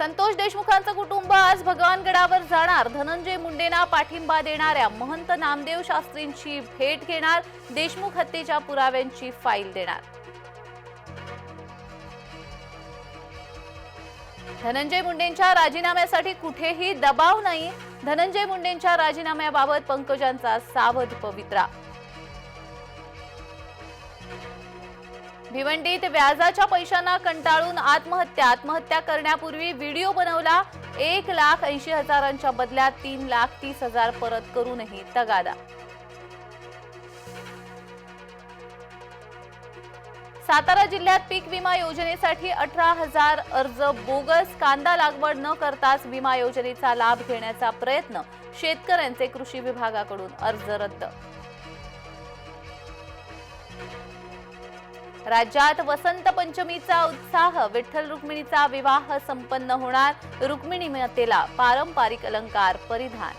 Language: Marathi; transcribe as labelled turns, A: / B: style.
A: संतोष देशमुखांचं कुटुंब आज भगवानगडावर जाणार। धनंजय मुंडेंना पाठिंबा देणाऱ्या महंत नामदेव शास्त्रींची भेट घेणार। देशमुख हत्येच्या पुराव्यांची फाईल देणार। धनंजय मुंडेंच्या राजीनाम्यासाठी कुठेही दबाव नाही। धनंजय मुंडेंच्या राजीनाम्याबाबत पंकजांचा सावध पवित्रा। भिवंडीत व्याजाच्या पैशांना कंटाळून आत्महत्या करण्यापूर्वी व्हिडिओ बनवला। 1,80,000च्या बदल्यात 3,30,000 परत करूनही तगादा। सातारा जिल्ह्यात पीक विमा योजनेसाठी 18,000 अर्ज बोगस। कांदा लागवड न करताच विमा योजनेचा लाभ घेण्याचा प्रयत्न। शेतकऱ्यांचे कृषी विभागाकडून अर्ज रद्द। राज्यात वसंत पंचमीचा उत्साह। विठ्ठल रुक्मिणीचा विवाह संपन्न होणार। रुक्मिणी मातेला पारंपरिक अलंकार परिधान।